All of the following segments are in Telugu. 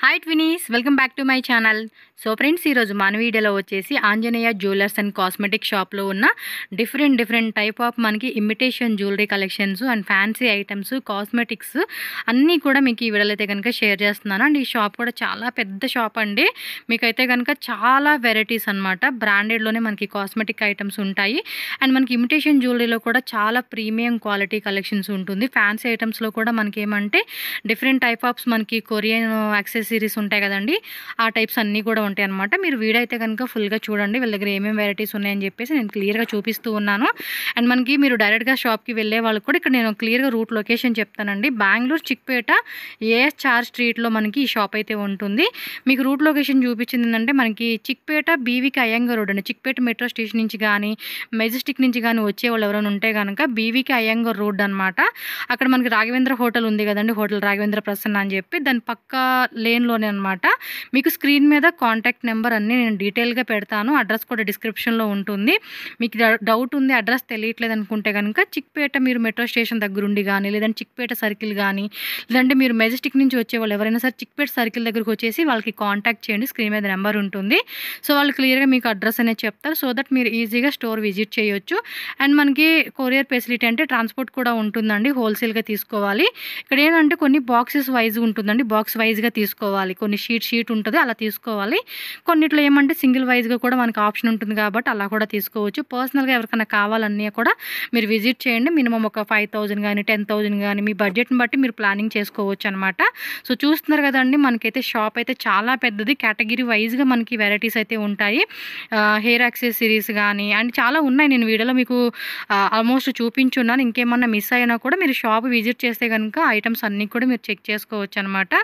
Hi twinnies, welcome back to my channel. So friends, ఈరోజు మన వీడియోలో వచ్చేసి ఆంజనేయ జ్యువెలర్స్ అండ్ కాస్మెటిక్ షాప్లో ఉన్న డిఫరెంట్ టైప్ ఆఫ్ మనకి imitation jewellery collections and fancy items, cosmetics అన్నీ కూడా మీకు ఈ వీడియోలో అయితే కనుక షేర్ చేస్తున్నాను. అండ్ ఈ షాప్ కూడా చాలా పెద్ద షాప్ అండి. మీకైతే కనుక చాలా వెరైటీస్ అనమాట. బ్రాండెడ్లోనే మనకి కాస్మెటిక్ ఐటమ్స్ ఉంటాయి. అండ్ మనకి ఇమిటేషన్ జ్యువెలరీలో కూడా చాలా ప్రీమియం క్వాలిటీ కలెక్షన్స్ ఉంటుంది. ఫ్యాన్సీ ఐటమ్స్లో కూడా మనకి ఏమంటే డిఫరెంట్ టైప్ ఆఫ్స్ మనకి కొరియన్ యాక్సెసరీస్ ఉంటాయి కదండి, ఆ టైప్స్ అన్నీ కూడా ఉంటాయి అనమాట. మీరు వీడియో అయితే కనుక ఫుల్గా చూడండి. వీళ్ళ దగ్గర ఏమేమి వెరైటీస్ ఉన్నాయని చెప్పేసి నేను క్లియర్గా చూపిస్తూ ఉన్నాను. అండ్ మనకి మీరు డైరెక్ట్గా షాప్కి వెళ్ళే వాళ్ళకి కూడా ఇక్కడ నేను క్లియర్గా రూట్ లొకేషన్ చెప్తానండి. బెంగళూరు చిక్పేట ఏఎస్ఆర్ స్ట్రీట్లో మనకి ఈ షాప్ అయితే ఉంటుంది. మీకు రూట్ లొకేషన్ చూపించింది ఏంటంటే మనకి చిక్పేట బీవీకి అయ్యంగార్ రోడ్ అండి. చిక్పేట మెట్రో స్టేషన్ నుంచి కానీ మెజెస్టిక్ నుంచి కానీ వచ్చే వాళ్ళు ఎవరైనా ఉంటే కనుక బీవీకి అయ్యంగార్ రోడ్ అనమాట. అక్కడ మనకి రాఘవేంద్ర హోటల్ ఉంది కదండి, హోటల్ రాఘవేంద్ర ప్రసన్న అని చెప్పి దాని పక్క లేన్లోనే అనమాట. మీకు స్క్రీన్ మీద కాంటాక్ట్ నెంబర్ అన్నీ నేను డీటెయిల్గా పెడతాను. అడ్రస్ కూడా డిస్క్రిప్షన్లో ఉంటుంది. మీకు డౌట్ ఉంది, అడ్రస్ తెలియట్లేదు అనుకుంటే కనుక చిక్పేట మీరు మెట్రో స్టేషన్ దగ్గరుండి కానీ, లేదంటే చిక్పేట సర్కిల్ కానీ, లేదంటే మీరు మెజెస్టిక్ నుంచి వచ్చే వాళ్ళు ఎవరైనా సరే చిక్పేట సర్కిల్ దగ్గరకు వచ్చేసి వాళ్ళకి కాంటాక్ట్ చేయండి. స్క్రీన్ మీద నెంబర్ ఉంటుంది. సో వాళ్ళు క్లియర్గా మీకు అడ్రస్ అనేది చెప్తారు. సో దట్ మీరు ఈజీగా స్టోర్ విజిట్ చేయొచ్చు. అండ్ మనకి కొరియర్ ఫెసిలిటీ అంటే ట్రాన్స్పోర్ట్ కూడా ఉంటుందండి. హోల్సేల్గా తీసుకోవాలి. ఇక్కడ ఏంటంటే కొన్ని బాక్సెస్ వైజ్ ఉంటుందండి. బాక్స్ వైజ్గా తీసుకోవాలి. కొన్ని షీట్ ఉంటుంది, అలా తీసుకోవాలి. కొన్నిట్లో ఏమంటే సింగిల్ వైజ్గా కూడా మనకు ఆప్షన్ ఉంటుంది కాబట్టి అలా కూడా తీసుకోవచ్చు. పర్సనల్గా ఎవరికైనా కావాలన్నీ కూడా మీరు విజిట్ చేయండి. మినిమం ఒక 5,000 కానీ 10,000 కానీ మీ బడ్జెట్ని బట్టి మీరు ప్లానింగ్ చేసుకోవచ్చు అనమాట. సో చూస్తున్నారు కదండి, మనకైతే షాప్ అయితే చాలా పెద్దది. కేటగిరీ వైజ్గా మనకి వెరైటీస్ అయితే ఉంటాయి. హెయిర్ యాక్సెసరీస్ కానీ అండ్ చాలా ఉన్నాయి. నేను వీడియోలో మీకు ఆల్మోస్ట్ చూపించున్నాను. ఇంకేమన్నా మిస్ అయినా కూడా మీరు షాప్ విజిట్ చేస్తే కనుక ఐటమ్స్ అన్నీ కూడా మీరు చెక్ చేసుకోవచ్చు అనమాట.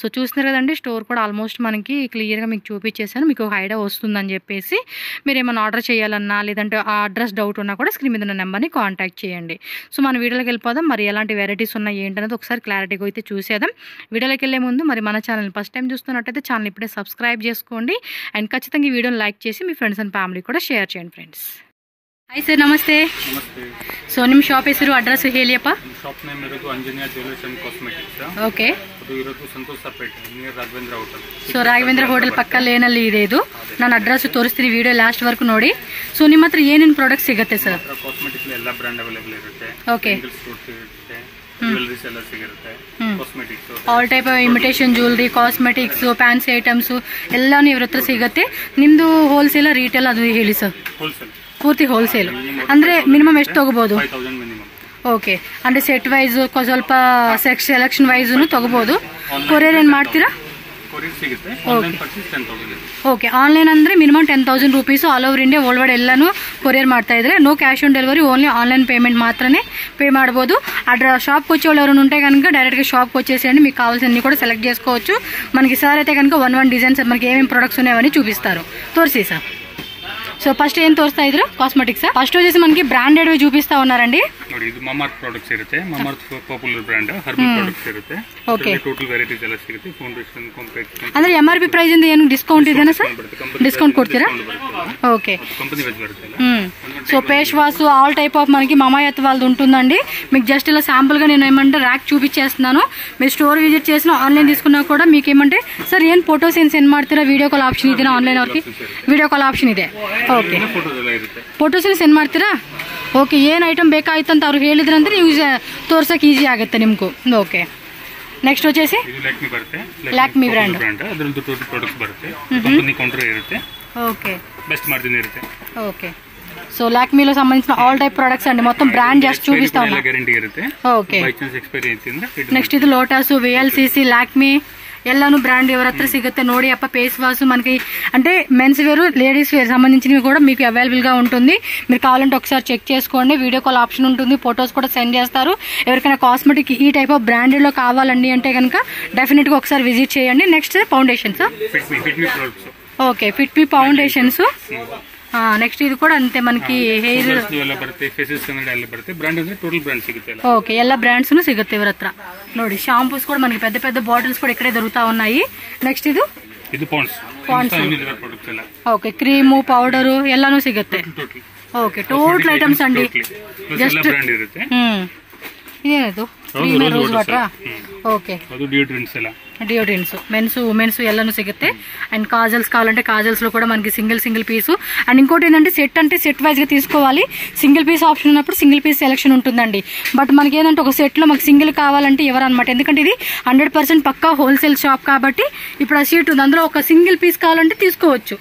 సో చూస్తున్నారు కదండి, స్టోర్ కూడా ఆల్మోస్ట్ మనకి క్లియర్గా మీకు చూపించేసాను. మీకు ఒక ఐడియా వస్తుందని చెప్పేసి మీరు ఏమైనా ఆర్డర్ చేయాలన్నా లేదంటే ఆ అడ్రస్ డౌట్ ఉన్నా కూడా స్క్రీన్ మీద ఉన్న నెంబర్ని కాంటాక్ట్ చేయండి. సో మన వీడియోలోకి వెళ్ళిపోదాం. మరి ఎలాంటి వెరైటీస్ ఉన్నాయి ఏంటనేది ఒకసారి క్లారిటీగా అయితే చూసేద్దాం. వీడియోలోకి వెళ్ళే ముందు మరి మన ఛానల్ ఫస్ట్ టైం చూస్తున్నట్టయితే ఛానల్ ఇప్పుడే సబ్స్క్రైబ్ చేసుకోండి. అండ్ ఖచ్చితంగా ఈ వీడియోని లైక్ చేసి మీ ఫ్రెండ్స్ అండ్ ఫ్యామిలీ కూడా షేర్ చేయండి ಫ್ರೆಂಡ್ಸ್. ಹಾಯ್ ಸರ್, ನಮಸ್ತೆ. ಸೊ ನಿಮ್ಮ ಶಾಪ್ ಹೆಸರು ಅಡ್ರೆಸ್ ಹೇಳಿಯಪ್ಪ. ಶಾಪ್ ನೇಮ್ ಇರೋದು Anjaneya jewellers and cosmetics. Okay. ಅದು ಇರೋದು ಸಂತೋಷ್ ಸರ್ಪೇಟ್ near Raghavendra hotel. So Raghavendra hotel ಪಕ್ಕ ಲೇನಲ್ಲಿ ಇದೆ ಇದು. ನಾನು ಅಡ್ರೆಸ್ ತೋರಿಸ್ತೀನಿ, ವಿಡಿಯೋ ಲಾಸ್ಟ್ ವರ್ಕ್ ನೋಡಿ. ಸೊ ನಿಮ್ಮ ಹತ್ರ ಏನೇನು ಪ್ರಾಡಕ್ಟ್ ಸಿಗುತ್ತೆ ಸರ್? ಕಾಸ್ಮೆಟಿಕ್ಸ್ ಎಲ್ಲ ಬ್ರಾಂಡ್ ಅವೈಲೇಬಲ್ ಇರುತ್ತೆ. ಓಕೆ. ಜ್ಯುವೆಲರೀಸ್ ಎಲ್ಲ ಸಿಗುತ್ತೆ. Cosmetics all type of imitation jewellery, cosmetics, fancy items ಎಲ್ಲಾನು ಇವ್ರ ಹತ್ರ ಸಿಗುತ್ತೆ. ನಿಮ್ದು ಹೋಲ್ಸೇಲ್ ರಿಟೇಲ್ ಅದು ಹೇಳಿ ಸರ್? ಹೋಲ್ಸೇಲ್, ಪೂರ್ತಿ ಹೋಲ್ಸೇಲ್ ಅಂದ್ರೆ ಮಿನಿಮಮ್ ಎಷ್ಟು ತಗೋಬಹುದು? 5,000 ಮಿನಿಮಮ್. ಓಕೆ. ಅಂದ್ರೆ ಸೆಟ್ ವೈಸ್ ಸ್ವಲ್ಪ ಸೆಲೆಕ್ಷನ್ ವೈಸ್ ತಗೋಬಹುದು. ಕೊರಿಯರ್ ಏನ್ ಮಾಡ್ತೀರಾ? ಕೊರಿಯರ್ ಸಿಗುತ್ತೆ. Online purchase 10,000. ಓಕೆ. ಆನ್ಲೈನ್ ಅಂದ್ರೆ minimum 10,000 rupees all over India world wide ಎಲ್ಲಾನು ಕೊರಿಯರ್ ಮಾಡ್ತಾ ಇದ್ರೆ no cash on delivery, only online payment మాత్రమే పే ಮಾಡಬಹುದು. షాప్కి వచ్చే వాళ్ళు ఎవరైనా ఉంటే కనుక డైరెక్ట్గా షాప్కి వచ్చేసేయండి. మీకు కావాల్సినవి కూడా సెలెక్ట్ చేసుకోవచ్చు. మనకి సార్ అయితే కనుక వన్ డిజైన్స్ మనకి ఏమేమి ప్రొడక్ట్స్ ఉన్నాయని చూపిస్తారు. తోర్సి సార్. సో ఫస్ట్ ఏం తోరుస్తా ఇద్దరు కాస్మెటిక్స్. ఫస్ట్ వచ్చేసి మనకి బ్రాండెడ్ చూపిస్తా ఉన్నారండి. ನೋಡಿ, ಇದು ಮಮಾರ್ತ್ ಪ್ರಾಡಕ್ಟ್ಸ್ ಇರುತ್ತೆ. Mamaearth popular brand herbal products ಇರುತ್ತೆ. ಓಕೆ. ಟೋಟಲ್ ವೆರೈಟೀಸ್ ಎಲ್ಲ ಸಿಗುತ್ತೆ. Foundation, compact. ಅಂದ್ರೆ MRP ಪ್ರೈಸ್ ಇಂದ ಏನು ಡಿಸ್ಕೌಂಟ್ ಇದೆನಾ ಸರ್? ಡಿಸ್ಕೌಂಟ್ ಕೊಡ್ತೀರಾ? ಓಕೆ. కంపెనీ వైజ్ బರುತ್ತೆ. So face wash all type of మనకి మమాయత్ వాళ్ళది ఉంటుందండి. మీకు జస్ట్ ఇలా శాంపుల్ గా నేను ఏమంటే ర్యాక్ చూపించేస్తున్నాను. మీరు స్టోర్ విజిట్ చేసిన ఆన్లైన్ తీసుకున్నా కూడా మీకు ఏమంటే ಸರ್ ಏನು ಫೋಟೋಸ್ ಏನು ಸೆಂಡ್ ಮಾಡ್ತೀರಾ? ವಿಡಿಯೋ ಕಾಲ್ ಆಪ್ಷನ್ ಇದೆಯಾ ಆನ್ಲೈನ್ ಅವ್ರಿಗೆ? ವಿಡಿಯೋ ಕಾಲ್ ಆಪ್ಷನ್ ಇದೆ. ಓಕೆ. ಫೋಟೋಸ್ ಎಲ್ಲ ಸೆಂಡ್ ಮಾಡ್ತೀರಾ? ಓಕೆ. ಏನು ಐಟಮ್ ಬೇಕಾಯ್ತು ಅಂತ ಅವ್ರು ಹೇಳಿದ್ರಂದ್ರೆ ನೀವು ತೋರ್ಸಕ್ಕೆ ಈಜಿ ಆಗುತ್ತೆ ನಿಮ್ಗೂ. ಓಕೆ. ನೆಕ್ಸ್ಟ್ వచ్చేసి ಲ್ಯಾಕ್ಮಿ ಬರುತ್ತೆ. ಲ್ಯಾಕ್ಮಿ ಬ್ರಾಂಡ್. ಅದರದ್ದು ಟೋಟಲ್ ಪ್ರಾಡಕ್ಟ್ಸ್ ಬರುತ್ತೆ. ಕಂಪನಿ ಕೌಂಟರ್ ಇರುತ್ತೆ. ఓకే. బెస్ట్ మార్జిన్ ఇರುತ್ತೆ. ఓకే. సో ల్యాక్మీలో సంబంధించిన ఆల్ టైప్ ప్రొడక్ట్స్ అండి. మొత్తం బ్రాండ్ జస్ట్ చూపిస్తా ఉన్నా. గ్యారెంటీ ఇರುತ್ತೆ. ఓకే. బై ಚಾನ್ಸ್ ಎಕ್ಸ್ಪೈರಿ ಐತಿಂದ್ರೆ నెక్స్ట్ ఇది లోటస్, VLCC, ల్యాక్మీ ಎಲ್ಲಾನು బ్రాండ్ ఎవరి హత్ర సిಗುತ್ತೆ ನೋಡಿ అప్ప. ఫేస్ వాష్ మనకి అంటే మెన్స్ వేర్, లేడీస్ వేర్ సంబంధించినవి కూడా మీకు అవైలబుల్ గా ఉంటుంది. మీరు కావాలంటే ఒకసారి చెక్ చేసుకోండి. వీడియో కాల్ ఆప్షన్ ఉంటుంది. ఫొటోస్ కూడా సెండ్ చేస్తారు. ఎవరికైనా కాస్మెటిక్ ఈ టైప్ ఆఫ్ బ్రాండెడ్ లో కావాలండి అంటే కనుక డెఫినెట్ గా ఒకసారి విజిట్ చేయండి. Next foundations. ఓకే. ఫిట్ మీ ఫౌండేషన్స్. నెక్స్ట్ ఇది కూడా అంతే మనకి ಹೇರ್ ಎಲ್ಲ ಬರುತ್ತೆ. ಫೇಸಸ್ ಕನ್ನಡ ಎಲ್ಲ ಬರುತ್ತೆ. ಬ್ರಾಂಡ್ ಅಂದ್ರೆ ಟೋಟಲ್ ಬ್ರಾಂಡ್ ಸಿಗುತ್ತೆ. ఓకే. ಎಲ್ಲ బ్రాండ్స్ సిಗುತ್ತೆ ఇవರ ಹತ್ರ ನೋಡಿ. షాంపూస్ కూడా మనకి పెద్ద పెద్ద బాటిల్స్ కూడా ఇక్కడే దొరుకుతా ఉన్నాయి. నెక్స్ట్ ಇದು ಪಾಂಡ್ಸ್ ಪ್ರಾಡಕ್ಟ್ಸ್ ಎಲ್ಲ. ఓకే. క్రీము, పౌడర్ ಎಲ್ಲಾನು ಸಿಗುತ್ತೆ. ఓకే. టోటల్ ఐటమ్స్ అండి. ಜಸ್ಟ್ ಬ್ರಾಂಡ್ ಇರುತ್ತೆ. ಇದೇನದು? Rose water. ಓಕೆ. ಅದು ಡಿಯೋಡ್ರೆಂಟ್ಸ್ ಎಲ್ಲ. ಡಿಯೋಡ್ರೆಂಟ್ಸ್ ಮೆನ್ಸ್ ವುಮೆನ್ಸ್ ಎಲ್ಲನೂ ಸಿಗುತ್ತೆ. అండ్ కాజల్స్ కావాలంటే కాజల్స్లో కూడా మనకి సింగిల్ పీసు. అండ్ ఇంకోటి ఏంటంటే సెట్ అంటే సెట్ వైజ్గా తీసుకోవాలి. సింగిల్ పీస్ ఆప్షన్ ఉన్నప్పుడు సింగిల్ పీస్ సెలెక్షన్ ఉంటుందండి. బట్ మనకి ఏంటంటే ఒక సెట్లో మాకు సింగిల్ కావాలంటే ఎవరనమాట, ఎందుకంటే ఇది 100% పక్కా హోల్సేల్ షాప్ కాబట్టి ఇప్పుడు ఆ షీట్ ఉంది, అందులో ఒక సింగిల్ పీస్ కావాలంటే తీసుకోవచ్చు.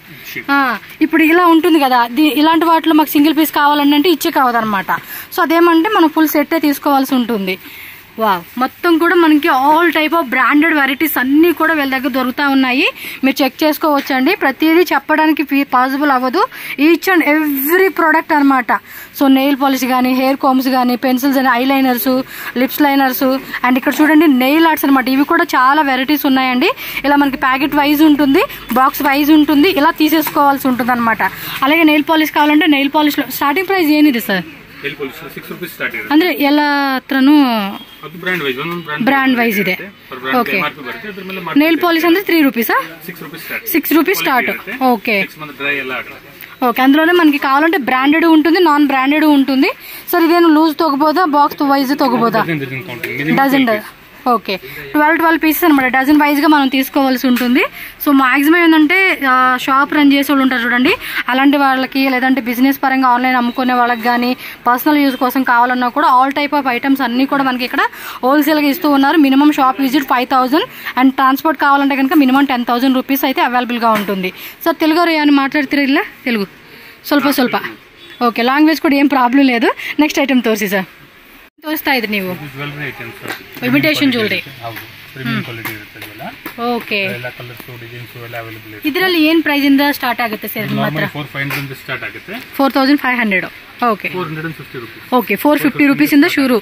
ఇప్పుడు ఇలా ఉంటుంది కదా, ఇలాంటి వాటిలో మాకు సింగిల్ పీస్ కావాలంటే ఇచ్చే కావదనమాట. సో అదేమంటే మనం ఫుల్ సెట్టే తీసుకోవాల్సి ఉంటుంది. వావ్, మొత్తం కూడా మనకి all type of branded varieties అన్నీ కూడా వీళ్ళ దగ్గర దొరుకుతూ ఉన్నాయి. మీరు చెక్ చేసుకోవచ్చు అండి. ప్రతిదీ చెప్పడానికి పాసిబుల్ అవ్వదు. ఈచ్ అండ్ ఎవ్రీ ప్రోడక్ట్ అనమాట. సో నెయిల్ పాలిష్ కానీ, హెయిర్ కోమ్స్ కానీ, పెన్సిల్స్ అని, I liners, lips liners, and ఇక్కడ చూడండి నెయిల్ ఆర్ట్స్ అనమాట. ఇవి కూడా చాలా వెరైటీస్ ఉన్నాయండి. ఇలా మనకి ప్యాకెట్ వైజ్ ఉంటుంది, బాక్స్ వైజ్ ఉంటుంది, ఇలా తీసేసుకోవాల్సి ఉంటుంది అనమాట. అలాగే నెయిల్ పాలిష్ కావాలంటే నెయిల్ పాలిష్లో స్టార్టింగ్ ప్రైస్ ఏనిది సార్? ಅಂದ್ರೆ ಎಲ್ಲ ಹತ್ರನು ಬ್ರ್ಯಾಂಡ್ ವೈಸ್ ಇದೆ. ಓಕೆ, ನೈಲ್ ಪಾಲಿಶ್ ಅಂದ್ರೆ 3 రూపీసా? 6 రూపీస్ స్టార్ట్. ఓకే ఓకే, అందులోనే మనకి కావాలంటే బ్రాండెడ్ ఉంటుంది, నాన్ బ్రాండెడ్ ఉంటుంది. సార్ ఇదేನು లూజ్ తగ్గబోదా, బాక్స్ వైజ్ తగ్గబోదా? డజన్. ఓకే, 12 పీసెస్ అనమాట. డజన్ వైజ్గా మనం తీసుకోవాల్సి ఉంటుంది. సో మాక్సిమం ఏంటంటే షాప్ రన్ చేసే వాళ్ళు ఉంటారు చూడండి, అలాంటి వాళ్ళకి, లేదంటే బిజినెస్ పరంగా ఆన్లైన్ అమ్ముకునే వాళ్ళకి కానీ, పర్సనల్ యూజ్ కోసం కావాలన్నా కూడా ఆల్ టైప్ ఆఫ్ ఐటమ్స్ అన్నీ కూడా మనకి ఇక్కడ హోల్సేల్గా ఇస్తూ ఉన్నారు. Minimum shop visit 5000 and transport కావాలంటే కనుక మినిమం 10,000 రూపీస్ అయితే అవైలబుల్గా ఉంటుంది. సార్ తెలుగు అని మాట్లాಡ್ತೀರಾ? ಇಲ್ಲ తెలుగు ಸ್ವಲ್ಪ. ఓకే, లాంగ్వేజ్ కూడా ఏం ప్రాబ్లం లేదు. నెక్స్ట్ ఐటమ్ తోರಿಸಿ ಸರ್. ತೋರಿಸ್ತಾ ಇದ್ರಿ ನೀವು ಇಮಿಟೇಷನ್ ಜ್ಯುವೆಲರಿ. ಓಕೆ, ಇದರಲ್ಲಿ ಏನ್ ಪ್ರೈಸ್ ಇಂದ ಸ್ಟಾರ್ಟ್ ಆಗುತ್ತೆ ಸರ್? ನಿಮ್ಮ ಹತ್ರ 4500. ఓకే ఓకే, 450 రూపీస్ ఇంದ షూరు.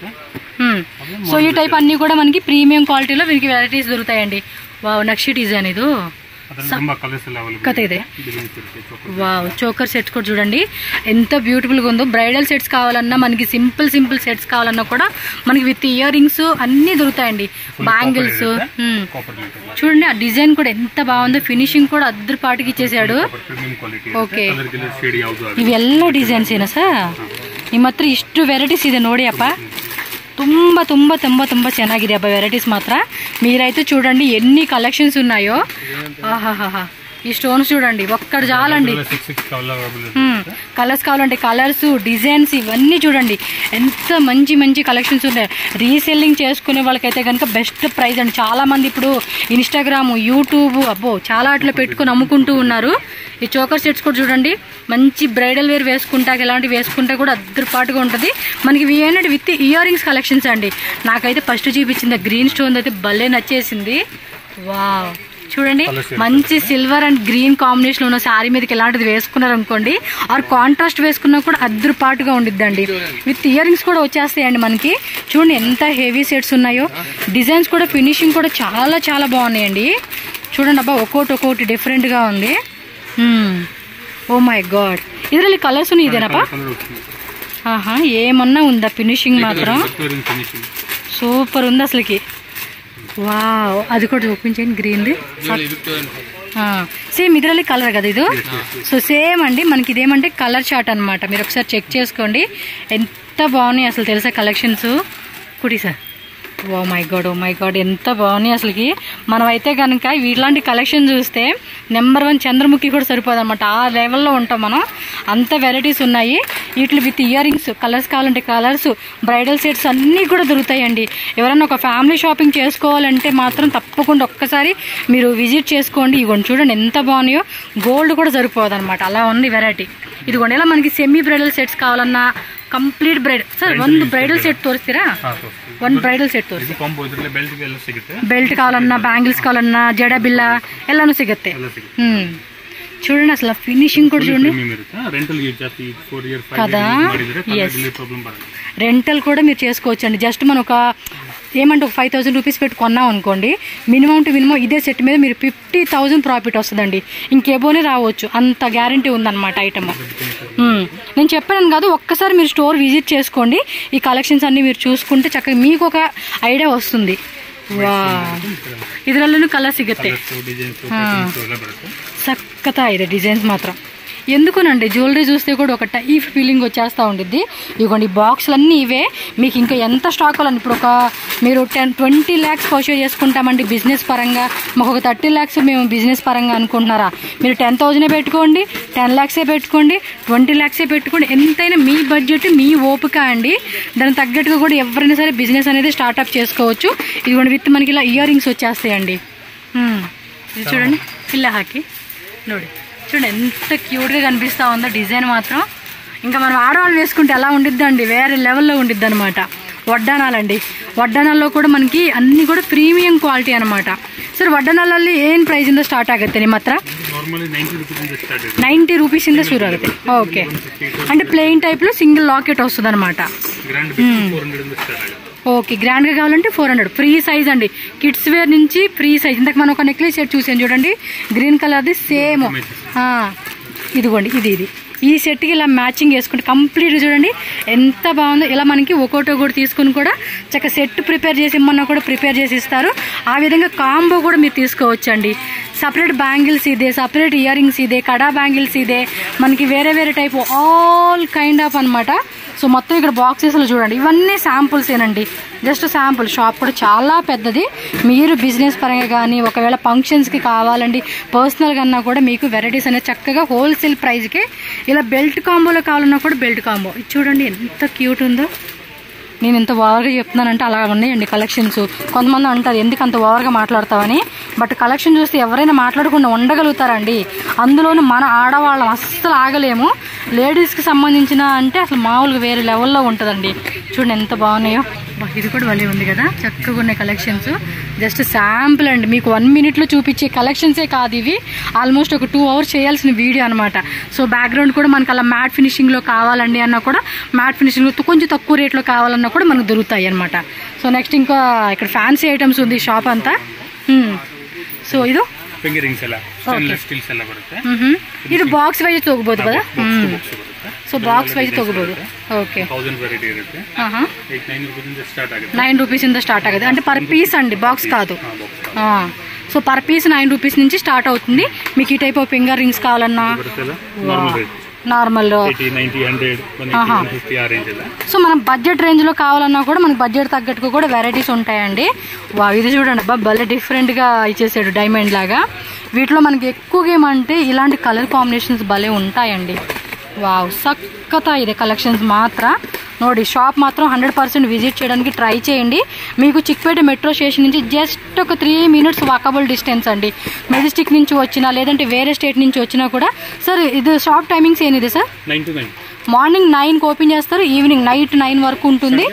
సో ఈ టైప్ అన్ని కూడా మనకి ప్రీమియం క్వాలిటీలో వీరికి వెరైటీస్ దొరుకుతాయండి. వావ్, నక్షి డిజైన్ ఇది కథ ಇದೆ. వావ్, చోకర్ సెట్స్ కూడా చూడండి ఎంత బ్యూటిఫుల్గా ఉందో. బ్రైడల్ సెట్స్ కావాలన్నా, మనకి సింపుల్ సెట్స్ కావాలన్నా కూడా మనకి విత్ ఇయర్ రింగ్స్ అన్నీ దొరుకుతాయండి. బ్యాంగిల్స్ చూడండి, ఆ డిజైన్ కూడా ఎంత బాగుందో. ఫినిషింగ్ కూడా అద్దరిపాటికి ఇచ్చేసాడు. ఓకే, ಇವೆಲ್ಲ ಡಿಸೈನ್ಸ್ ಏನಾ ಸರ್? ನಿಮ್ಮ ಹತ್ರ ಇಷ್ಟು ವೆರೈಟೀಸ್ ಇದೆ ನೋಡಿ ಅಪ್ಪ. ತುಂಬ ಚೆನ್ನಾಗಿದೆ ಅಬ್ಬ ವೆರೈటీస్ మాత్ర. మీరైతే చూడండి ఎన్ని కలెక్షన్స్ ఉన్నాయో. ఆహాహా, ఈ స్టోన్స్ చూడండి ఒక్కటి చాలండి. కలర్స్ కావాలంటే కలర్స్, డిజైన్స్ ఇవన్నీ చూడండి ఎంత మంచి కలెక్షన్స్ ఉన్నాయి. రీసెల్లింగ్ చేసుకునే వాళ్ళకైతే కనుక బెస్ట్ ప్రైస్ అండి. చాలామంది ఇప్పుడు ఇన్స్టాగ్రామ్, యూట్యూబ్ చాలా అట్లా పెట్టుకుని అమ్ముకుంటూ ఉన్నారు. ఈ చోకర్ సెట్స్ కూడా చూడండి, మంచి బ్రైడల్ వేర్ వేసుకుంటా, ఇలాంటివి వేసుకుంటే కూడా అద్దరిపాటుగా ఉంటుంది. మనకి ఏంటంటే విత్ ఇయర్ రింగ్స్ కలెక్షన్స్ అండి. నాకైతే ఫస్ట్ చూపించింది గ్రీన్ స్టోన్ అయితే భలే నచ్చేసింది. వావ్, చూడండి మంచి సిల్వర్ అండ్ గ్రీన్ కాంబినేషన్ ఉన్న శారీ మీదకి ఇలాంటిది వేసుకున్నారు అనుకోండి, ఆర్ కాంట్రాస్ట్ వేసుకున్నా కూడా అద్దరిపాటుగా ఉండిద్దండి. విత్ ఇయర్ రింగ్స్ కూడా వచ్చేస్తాయండి మనకి. చూడండి ఎంత హెవీ సెట్స్ ఉన్నాయో. డిజైన్స్ కూడా, ఫినిషింగ్ కూడా చాలా బాగున్నాయండి. చూడండి అబ్బా, ఒక్కోటి డిఫరెంట్గా ఉంది. ఓ మై గాడ్, ಇದರಲ್ಲಿ కలర్స్ ఇదేనప్పా? ఆహా, ఏమన్నా ఉందా? ఫినిషింగ్ మాత్రం సూపర్ ఉంది అసలుకి. వావ్, అది కూడా చూపించండి గ్రీన్ది. సేమ్ ಇದರಲ್ಲಿ కలర్ కదా ఇది. సో సేమ్ అండి, మనకి ఇదేమంటే కలర్ చార్ట్ అనమాట. మీరు ఒకసారి చెక్ చేసుకోండి ఎంత బాగున్నాయి అసలు తెలుసా కలెక్షన్స్. కుడి సార్, ఓ మై గాడ్ ఎంత బాగున్నాయి అసలుకి. మనమైతే కనుక ఇలాంటి కలెక్షన్ చూస్తే నెంబర్ 1 చంద్రముఖి కూడా సరిపోదు అనమాట. ఆ లెవెల్లో ఉంటాం మనం, అంత వెరైటీస్ ఉన్నాయి. వీటిలో విత్ ఇయర్ రింగ్స్, కలర్స్ కావాలంటే కలర్స్, బ్రైడల్ సెట్స్ అన్నీ కూడా దొరుకుతాయండి. ఎవరైనా ఒక ఫ్యామిలీ షాపింగ్ చేసుకోవాలంటే మాత్రం తప్పకుండా ఒక్కసారి మీరు విజిట్ చేసుకోండి. ఇదిగోండి చూడండి ఎంత బాగున్నాయో. గోల్డ్ కూడా సరిపోదు అనమాట, అలా ఉంది వెరైటీ. ఇదిగోండి ఇలా మనకి సెమీ బ్రైడల్ సెట్స్ కావాలన్నా, ಕಂಪ್ಲೀಟ್ ಬ್ರೈಡಲ್ ಸರ್ ಒಂದು ಬ್ರೈಡಲ್ ಸೆಟ್ ತೋರಿಸ್ತೀರಾ? ಒಂದು ಬ್ರೈಡಲ್ ಸೆಟ್ ತೋರಿಸಿ. ಬೆಲ್ಟ್ ಕಾವಾಲన్నా, ಬ್ಯಾಂಗಿಲ್ಸ್ ಕಾವಾಲన్నా, ಜಡ ಬಿಲ್ಲ ಎಲ್ಲಾನು ಸಿಗುತ್ತೆ. చూడండి అసలు ఫినిషింగ్ కూడా చూడండి కదా. ఎస్, రెంటల్ కూడా మీరు చేసుకోవచ్చండి. జస్ట్ మనం ఒక ఏమంటే ఒక 5000 రూపీస్ పెట్టి కొన్నాం అనుకోండి, మినిమం టు మినిమం ఇదే సెట్ మీద మీరు 50,000 ప్రాఫిట్ వస్తుందండి. ఇంకేబోనే రావచ్చు, అంత గ్యారంటీ ఉందన్నమాట ఐటమ్. నేను చెప్పాను కాదు, ఒక్కసారి మీరు స్టోర్ విజిట్ చేసుకోండి. ఈ కలెక్షన్స్ అన్ని మీరు చూసుకుంటే చక్కగా మీకు ఒక ఐడియా వస్తుంది. ವಾ, ಇದರಲ್ಲೂ ಕಲರ್ ಸಿಗುತ್ತೆ. ಸಖತ್ತಾಗಿದೆ ಡಿಸೈನ್ಸ್ ಮಾತ್ರ. ఎందుకునండి జ్యువెలరీ చూస్తే కూడా ఒక టైప్ ఫీలింగ్ వచ్చేస్తూ ఉంటుంది. ఇదిగోండి బాక్సులు అన్నీ ఇవే. మీకు ఇంకా ఎంత స్టాక్ కావాలండి, ఇప్పుడు ఒక మీరు 20 lakhs పర్చేజ్ చేసుకుంటామండి బిజినెస్ పరంగా, మాకు ఒక 30 lakhs మేము బిజినెస్ పరంగా అనుకుంటున్నారా, మీరు 10,000 పెట్టుకోండి, 10 lakhs పెట్టుకోండి, 20 lakhs పెట్టుకోండి. ఎంతైనా మీ బడ్జెట్ మీ ఓపిక అండి. దానికి తగ్గట్టుగా కూడా ఎవరైనా సరే బిజినెస్ అనేది స్టార్ట్అప్ చేసుకోవచ్చు. ఇదిగోండి విత్ మనకి ఇలా ఇయర్ రింగ్స్ వచ్చేస్తాయండి. ఇది చూడండి పిల్ల హాకి ನೋಡಿ చూడండి ఎంత క్యూట్గా కనిపిస్తూ ఉందో డిజైన్ మాత్రం. ఇంకా మనం ఆడవాళ్ళు వేసుకుంటే ఎలా ఉండిద్దండి, వేరే లెవెల్లో ఉండిద్ది అనమాట. వడ్డానాలండి, వడ్డానాల్లో కూడా మనకి అన్నీ కూడా ಪ್ರೀಮಿಯಂ ಕ್ವಾಲಿಟಿ అనమాట. ಸರ್ ವಡ್ಡನಾಲಲ್ಲಿ ಏನು ಪ್ರೈಸಿಂದ ಸ್ಟಾರ್ಟ್ ಆಗುತ್ತೆ ನಿಮ್ಮ ಹತ್ರ? 90 ರೂಪೀಸಿಂದ ಶುರು ಆಗುತ್ತೆ. ಓಕೆ, అంటే ప్లెయిన్ టైప్లో సింగిల్ లాకెట్ వస్తుంది అనమాట. ఓకే, గ్రాండ్గా కావాలంటే 400. ఫ్రీ సైజ్ అండి, కిడ్స్ వేర్ నుంచి ఫ్రీ సైజ్. ఇందాక మనం ఒక నెక్లెస్ సెట్ చూసాను చూడండి, గ్రీన్ కలర్ది సేమ్. ఇదిగోండి ఇది ఈ సెట్కి ఇలా మ్యాచింగ్ వేసుకుంటే కంప్లీట్గా చూడండి ఎంత బాగుందో. ఇలా మనకి ఒక్కోటో కూడా తీసుకుని కూడా చక్కగా సెట్ ప్రిపేర్ చేసి ఇమ్మన్నా కూడా ప్రిపేర్ చేసి ఇస్తారు. ఆ విధంగా కాంబో కూడా మీరు తీసుకోవచ్చు అండి. సపరేట్ బ్యాంగిల్స్ ఇదే, సపరేట్ ఇయర్ రింగ్స్ ఇదే, కడా బ్యాంగిల్స్ ఇదే, మనకి వేరే వేరే టైపు ఆల్ కైండ్ ఆఫ్ అనమాట. సో మొత్తం ఇక్కడ బాక్సెస్లో చూడండి ఇవన్నీ శాంపుల్సేనండి, జస్ట్ శాంపుల్. షాప్ కూడా చాలా పెద్దది. మీరు బిజినెస్ పరంగా కానీ ఒకవేళ ఫంక్షన్స్కి కావాలండి, పర్సనల్ కన్నా కూడా మీకు వెరైటీస్ అనేది చక్కగా హోల్సేల్ ప్రైస్కే. ఇలా బెల్ట్ కాంబోలో కావాలన్నా కూడా బెల్ట్ కాంబో. ఇది చూడండి ఎంత క్యూట్ ఉందో. నేను ఎంత ఓవర్గా చెప్తున్నానంటే అలా ఉన్నాయండి కలెక్షన్స్. కొంతమంది అంటారు ఎందుకు అంత ఓవర్గా మాట్లాడతావని, బట్ కలెక్షన్ చూస్తే ఎవరైనా మాట్లాడకుండా ఉండగలుగుతారండి. అందులోనూ మన ఆడవాళ్ళం అస్సలు ఆగలేము. లేడీస్కి సంబంధించిన అంటే అసలు మామూలుగా వేరే లెవెల్లో ఉంటుందండి. చూడండి ఎంత బాగున్నాయో. ఇది కూడా భలే ఉంది కదా, చక్కగా ఉన్నాయి కలెక్షన్స్. జస్ట్ శాంపుల్ అండి, మీకు 1 minute చూపించే కలెక్షన్సే కాదు ఇవి. ఆల్మోస్ట్ ఒక 2 hours చేయాల్సిన వీడియో అనమాట. సో బ్యాక్గ్రౌండ్ కూడా మనకు అలా మ్యాట్ ఫినిషింగ్లో కావాలండి అన్నా కూడా, మ్యాట్ ఫినిషింగ్లో కొంచెం తక్కువ రేట్లో కావాలన్నా కూడా మనకు దొరుకుతాయి అనమాట. సో నెక్స్ట్ ఇంకా ఇక్కడ ఫ్యాన్సీ ఐటమ్స్ ఉంది షాప్ అంతా. ಸೊ ಇದು ಫಿಂಗರಿಂಗ್ಸ್ ಎಲ್ಲ ಸ್ಟೇನ್ಲೆಸ್ ಸ್ಟೀಲ್ಸ್ ಎಲ್ಲ ಬರುತ್ತೆ. ಇದು ಬಾಕ್ಸ್ ವೈಸ್ ತಗೋಬಹುದು కదా. ಸೊ ಬಾಕ್ಸ್ ವೈಸ್ ತಗೋಬಹುದು. ಓಕೆ, 1000 ವೆರೈಟಿ ಇರುತ್ತೆ. 9 ರೂಪಾಯಿಂದ ಸ್ಟಾರ್ಟ್ ಆಗುತ್ತೆ. 9 ರೂಪೀಸಿಂದ ಸ್ಟಾರ್ಟ್ ಆಗುತ್ತೆ అంటే పర్ పీస్ అండి, బాక్స్ కాదు. సో పర్ పీస్ 9 రూపీస్ నుంచి స్టార్ట్ అవుతుంది. మీకు ఈ టైప్ ఆఫ్ ఫింగర్ రింగ్స్ కావాలన్నా నార్మల్ 80, 90, 100, 150 ఆ రేంజ్ లో. సో మనం బడ్జెట్ రేంజ్ లో కావాలన్నా కూడా మనకి బడ్జెట్ తగ్గట్టుగా కూడా వెరైటీస్ ఉంటాయండి. ఇది చూడండి అబ్బా, భలే డిఫరెంట్ గా ఇచ్చేసాడు డైమండ్ లాగా. వీటిలో మనకి ఎక్కువగా ఏమంటే ఇలాంటి కలర్ కాంబినేషన్స్ భలే ఉంటాయండి. వావ్, సక్కత ಇದೆ కలెక్షన్స్ మాత్రం. ನೋಡಿ షాప్ మాత్రం 100% విజిట్ చేయడానికి ట్రై చేయండి. మీకు చిక్పేట మెట్రో స్టేషన్ నుంచి జస్ట్ ఒక 3 minutes వాకబుల్ డిస్టెన్స్ అండి. మెజెస్టిక్ నుంచి వచ్చినా లేదంటే వేరే స్టేట్ నుంచి వచ్చినా కూడా. సార్ ఇది షాప్ టైమింగ్స్ ఏనిది సార్? 9 to 9. మార్నింగ్ 9కి ఓపెన్ చేస్తారు, ఈవినింగ్ నైట్ 9 వరకు ఉంటుంది.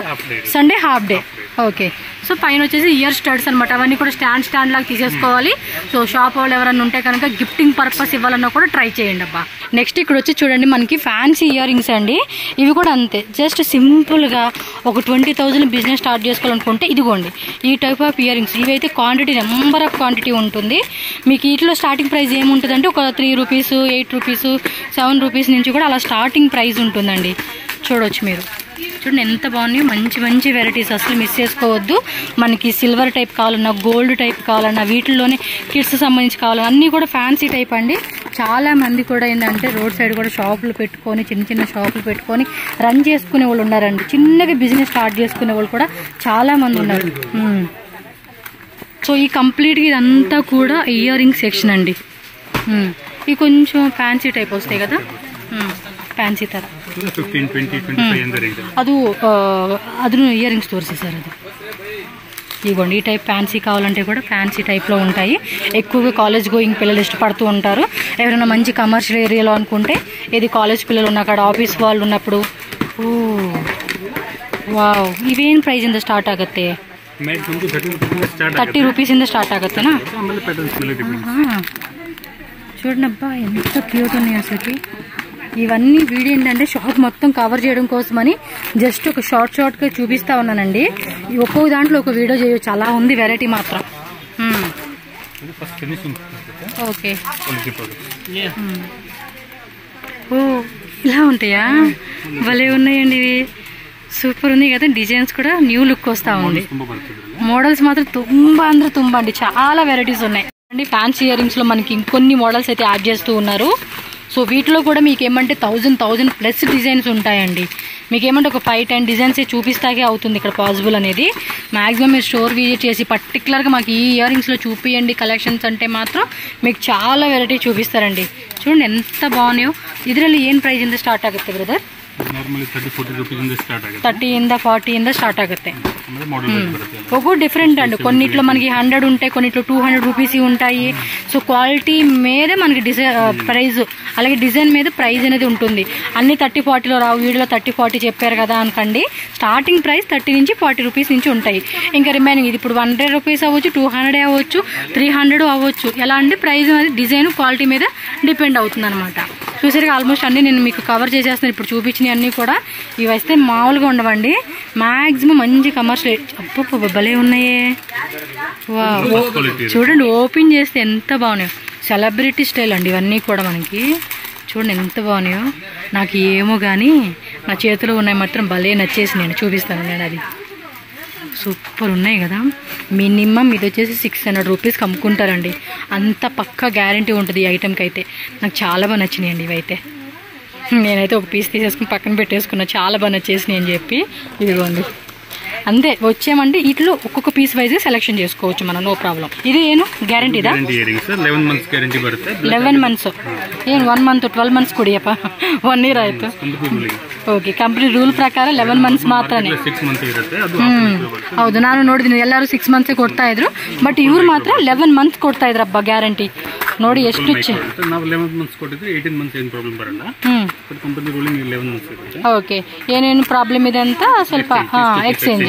Sunday half day. Okay, so పైన వచ్చేసి ఇయర్ స్టడ్స్ అనమాట. అవన్నీ కూడా స్టాండ్ లాగా తీసేసుకోవాలి. సో షాప్ వాళ్ళు ఎవరైనా ఉంటే కనుక గిఫ్టింగ్ పర్పస్ ఇవ్వాలన్నా కూడా ట్రై చేయండి అబ్బా. నెక్స్ట్ ఇక్కడ వచ్చి చూడండి మనకి ఫ్యాన్సీ ఇయర్ రింగ్స్ అండి. ఇవి కూడా అంతే, జస్ట్ సింపుల్గా ఒక 20,000 బిజినెస్ స్టార్ట్ చేసుకోవాలనుకుంటే ఇదిగోండి ఈ టైప్ ఆఫ్ ఇయర్ రింగ్స్. ఇవైతే క్వాంటిటీ నెంబర్ ఆఫ్ క్వాంటిటీ ఉంటుంది. మీకు వీటిలో స్టార్టింగ్ ప్రైస్ ఏముంటుందంటే ఒక 3 రూపీస్, 8 రూపీస్, 7 రూపీస్ నుంచి కూడా అలా స్టార్టింగ్ ప్రైస్ ఉంటుందండి. చూడవచ్చు మీరు. చూడండి ఎంత బాగున్నాయి, మంచి మంచి వెరైటీస్, అసలు మిస్ చేసుకోవద్దు. మనకి సిల్వర్ టైప్ కావాలన్నా, గోల్డ్ టైప్ కావాలన్నా, వీటిల్లోనే కిడ్స్ సంబంధించి కావాలన్నా అన్నీ కూడా ఫ్యాన్సీ టైప్ అండి. చాలా మంది కూడా ఏంటంటే రోడ్ సైడ్ కూడా షాపులు పెట్టుకొని, చిన్న చిన్న షాపులు పెట్టుకొని రన్ చేసుకునే వాళ్ళు ఉన్నారండి. చిన్నగా బిజినెస్ స్టార్ట్ చేసుకునే వాళ్ళు కూడా చాలా మంది ఉన్నారు. సో ఈ కంప్లీట్గా ఇదంతా కూడా ఇయర్ రింగ్ సెక్షన్ అండి. ఇవి కొంచెం ఫ్యాన్సీ టైప్ వస్తాయి కదా, ಫ್ಯಾನ್ಸಿ ಥರ 15, 20, 25 ಎಂದ ರೇಂಜ್. ಅದು ఇయర్ రింగ్స్ తోర్సి సార్. అది ఇవ్వండి ఈ టైప్ ఫ్యాన్సీ కావాలంటే కూడా ఫ్యాన్సీ టైప్లో ఉంటాయి. ఎక్కువగా కాలేజ్ గోయింగ్ పిల్లలు ఇష్టపడుతూ ఉంటారు. ఎవరైనా మంచి కమర్షియల్ ఏరియాలో అనుకుంటే, ఇది కాలేజ్ పిల్లలు ఉన్న అక్కడ, ಆಫೀಸ್ వాళ్ళు ఉన్నప్పుడు. ಓ ವಾವ್, ಇವೇನು ಪ್ರೈಸಿಂದ ಸ್ಟಾರ್ಟ್ ಆಗುತ್ತೆ? 30 ರೂಪೀಸಿಂದ ಸ್ಟಾರ್ಟ್ ಆಗುತ್ತೆನಾ? చూడండి అబ్బా ఎంత క్యూట్ ఉన్నాయి అసలుకి. ఇవన్నీ వీడియో ఏంటంటే షాప్ మొత్తం కవర్ చేయడం కోసమని జస్ట్ ఒక షార్ట్గా చూపిస్తా ఉన్నానండి. ఒక్కో దాంట్లో ఒక వీడియో చేయొచ్చు, అలా ఉంది వెరైటీ మాత్రం. ఓకే, ఓ ఇలా ఉంటాయా? భలే ఉన్నాయండి ఇవి, సూపర్ ఉంది కదా. డిజైన్స్ కూడా న్యూ లుక్ వస్తూ ఉంది. మోడల్స్ మాత్రం తుంబ అండి, చాలా వెరైటీస్ ఉన్నాయి అండి. ఫ్యాన్సీ ఇయర్ రింగ్స్లో మనకి ఇంకొన్ని మోడల్స్ అయితే యాడ్ చేస్తూ ఉన్నారు. సో వీటిలో కూడా మీకు ఏమంటే 1000 ప్లస్ డిజైన్స్ ఉంటాయండి. మీకు ఏమంటే ఒక 5-10 డిజైన్సే చూపిస్తాకే అవుతుంది ఇక్కడ పాసిబుల్ అనేది. మ్యాక్సిమం మీరు స్టోర్ విజిట్ చేసి పర్టికులర్గా మాకు ఈ ఇయర్ రింగ్స్లో చూపియండి కలెక్షన్స్ అంటే మాత్రం మీకు చాలా వెరైటీ చూపిస్తారండి. చూడండి ఎంత బాగున్నాయో. ಇದರಲ್ಲಿ ಏನು ಪ್ರೈಸ್ ಇಂದ ಸ್ಟಾರ್ಟ್ ಆಗುತ್ತೆ ಬ್ರದರ್? ನಾರ್ಮಲಿ 30-40 ರೂಪೀಸ್ ಇಂದ ಸ್ಟಾರ್ಟ್ ಆಗುತ್ತೆ. 30 ಇಂದ 40 ಇಂದ ಸ್ಟಾರ್ಟ್ ಆಗುತ್ತೆ. ಅಂದ್ರೆ ಮಾಡೆಲ್ ಬರುತ್ತೆ. ఒక్కో డిఫరెంట్ అండి. కొన్నిట్లో మనకి 100 ఉంటాయి, కొన్నిట్లో 200 రూపీస్ ఉంటాయి. సో క్వాలిటీ మీదే మనకి ప్రైస్, అలాగే డిజైన్ మీద ప్రైస్ అనేది ఉంటుంది. అన్ని 30-40లో రావు. వీడియోలో 30-40 చెప్పారు కదా అనుకోండి. స్టార్టింగ్ ప్రైస్ 30 నుంచి 40 రూపీస్ నుంచి ఉంటాయి. ఇంకా రిమైనింగ్ ఇది ఇప్పుడు 100 రూపీస్ అవ్వచ్చు, 200 అవ్వచ్చు, 300 అవ్వచ్చు. ఎలా అంటే ప్రైస్ అనేది డిజైన్ క్వాలిటీ మీద డిపెండ్ అవుతుంది అనమాట. చూసారుగా ఆల్మోస్ట్ అన్నీ నేను మీకు కవర్ చేసేస్తున్నాను. ఇప్పుడు చూపించినవి అన్నీ కూడా ఇవి వస్తే మామూలుగా ఉండవండి. మ్యాక్సిమం మంచి కమర్షియల్ అప్పు భలే ఉన్నాయే. వా చూడండి ఓపెన్ చేస్తే ఎంత బాగున్నాయో. సెలబ్రిటీ స్టైల్ అండి ఇవన్నీ కూడా మనకి. చూడండి ఎంత బాగున్నాయో. నాకు ఏమో కానీ నా చేతిలో ఉన్నాయి మాత్రం భలే నచ్చేసి నేను చూపిస్తాను. నేను అది సూపర్ ఉన్నాయి కదా. మినిమం ఇది వచ్చేసి 600 రూపీస్కి అమ్ముకుంటారండి. అంత పక్కా గ్యారంటీ ఉంటుంది ఈ ఐటెంకి అయితే. నాకు చాలా బాగా నచ్చినాయండి ఇవైతే. నేనైతే ఒక పీస్ తీసేసుకుని పక్కన పెట్టేసుకున్నా, చాలా బాగా నచ్చేసినాయి అని చెప్పి. ఇదిగోండి అంతే. వచ్చామంటే ఇట్లో ఒక్కొక్క పీస్ వైజ్ సెలెక్షన్ చేసుకోవచ్చు మనం, నో ప్రాబ్లం. ఇది ಏನು ಗ್ಯಾರಂಟಿದಾ? 11 ಮಂತ್ಸ್ ಗ್ಯಾರಂಟಿ ಬರುತ್ತೆ. 11 ಮಂತ್ಸ್ ಏನು 1 ಮಂತ್ 12 ಮಂತ್ಸ್ ಕೊಡಿಯಪ್ಪ. 1 ಇಯರ್ ಆಯಿತು. ಓಕೆ, ಕಂಪ್ನಿ ರೂಲ್ ಪ್ರಕಾರ 11 ಮಂತ್ಸ್ ಮಾತ್ರನೇ. 6 ಮಂತ್ಸ್ ಇರುತ್ತೆ ಅದು. ಹೌದು, ನಾನು ನೋಡಿದ್ದೀನಿ ಎಲ್ಲರೂ 6 ಮಂತ್ಸೇ ಕೊಡ್ತಾ ಇದ್ರು. ಬಟ್ ಇವ್ರು ಮಾತ್ರ 11 ಮಂತ್ಸ್ ಕೊಡ್ತಾ ಇದ್ರಪ್ಪ ಗ್ಯಾರಂಟಿ. ನೋಡಿ ಎಷ್ಟು ನಾವು 11 ಮಂತ್ಸ್ ಕೊಟ್ಟಿದ್ರೆ 18 ಮಂತ್ಸ್ ಏನು ಪ್ರಾಬ್ಲಮ್ ಬರಲ್ಲ. ಬಟ್ ಕಂಪನಿ ರೂಲಿಂಗ್ 11 ಮಂತ್ಸ್ ಇರುತ್ತೆ. ఓకే, ఏనేನು ప్రాబ్లం ಇದೆ ಅಂತ ಸ್ವಲ್ಪ ఎక్స్చేంజ్.